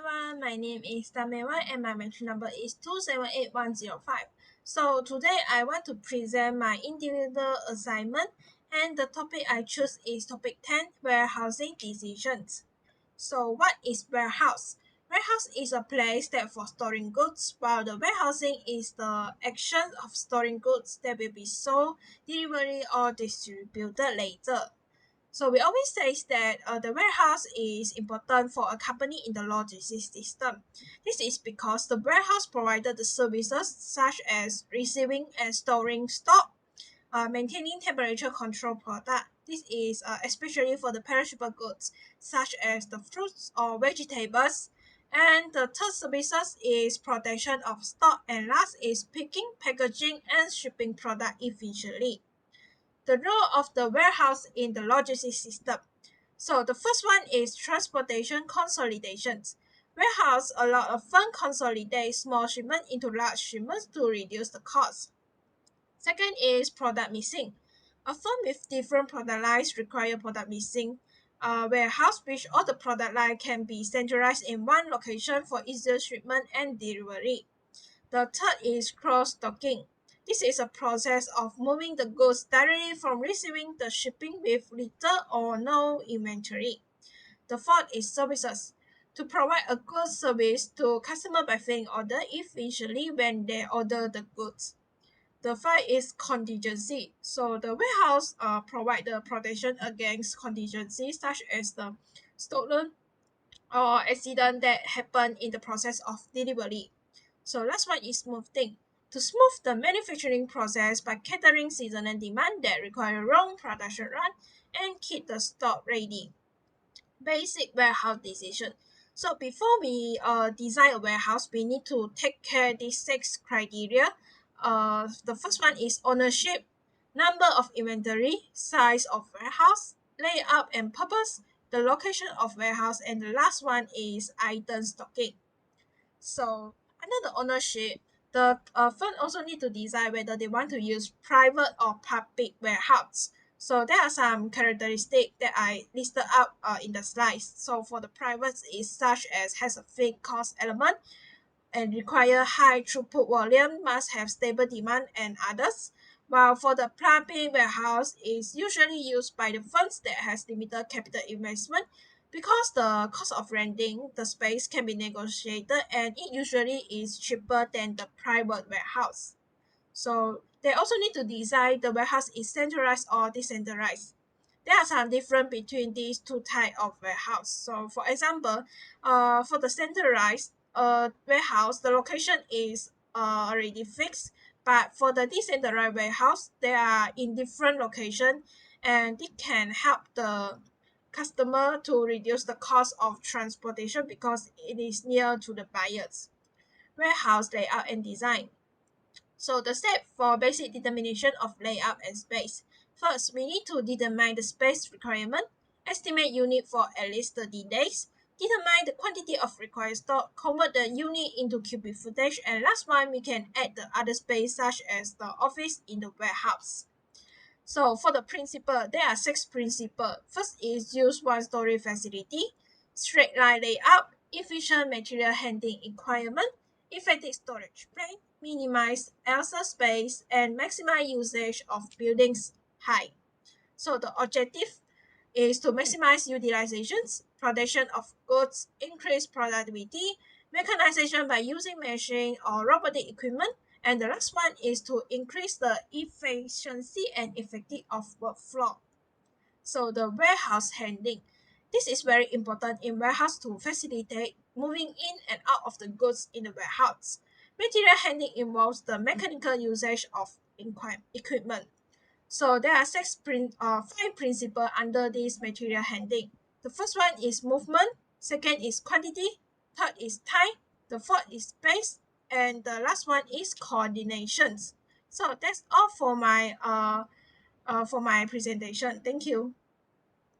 everyone, my name is Tamewa and my mention number is 278105. So today I want to present my individual assignment and the topic I choose is topic 10, warehousing decisions. So what is warehouse? Warehouse is a place that for storing goods, while the warehousing is the action of storing goods that will be sold, delivered or distributed later. So we always say that the warehouse is important for a company in the logistics system. This is because the warehouse provided the services such as receiving and storing stock, maintaining temperature control product. This is especially for the perishable goods such as the fruits or vegetables. And the third services is protection of stock, and last is picking, packaging, and shipping product efficiently. The role of the warehouse in the logistics system. So the first one is transportation consolidations. Warehouse allow a firm consolidate small shipment into large shipments to reduce the cost. Second is product mixing. A firm with different product lines require product mixing. Warehouse which all the product line can be centralized in one location for easier shipment and delivery. The third is cross-docking. This is a process of moving the goods directly from receiving the shipping with little or no inventory. The fourth is services. To provide a good service to customer by filling order efficiently when they order the goods. The fifth is contingency. So the warehouse provide the protection against contingencies such as the stolen or accident that happen in the process of delivery. So last one is smoothing. To smooth the manufacturing process by catering season and demand that require long production run and keep the stock ready. Basic warehouse decision. So before we design a warehouse, we need to take care of these six criteria. The first one is ownership, number of inventory, size of warehouse, layout and purpose, the location of warehouse, and the last one is item stocking. So under the ownership, the firm also need to decide whether they want to use private or public warehouse. So there are some characteristics that I listed out in the slides. So for the private is such as has a fixed cost element and require high throughput volume, must have stable demand and others. While for the public warehouse is usually used by the firms that has limited capital investment because the cost of renting the space can be negotiated and it usually is cheaper than the private warehouse. So they also need to decide the warehouse is centralized or decentralized. There are some difference between these two types of warehouse. So for example, for the centralized warehouse, the location is already fixed. But for the decentralized warehouse, they are in different location and it can help the customer to reduce the cost of transportation because it is near to the buyers. Warehouse layout and design. So the step for basic determination of layout and space. First, we need to determine the space requirement, estimate unit for at least 30 days, determine the quantity of required stock, convert the unit into cubic footage, and last one, we can add the other space such as the office in the warehouse. So for the principle, there are six principles. First is use one-story facility, straight line layout, efficient material handling requirement, effective storage plan, minimize elsewhere space, and maximize usage of buildings height. So the objective is to maximize utilizations, production of goods, increase productivity, mechanization by using machine or robotic equipment, and the last one is to increase the efficiency and effectiveness of workflow. So the warehouse handling. This is very important in warehouse to facilitate moving in and out of the goods in the warehouse. Material handling involves the mechanical usage of equipment. So there are five principles under this material handling. The first one is movement, second is quantity, third is time, the fourth is space, and the last one is coordinations. So that's all for my presentation. Thank you.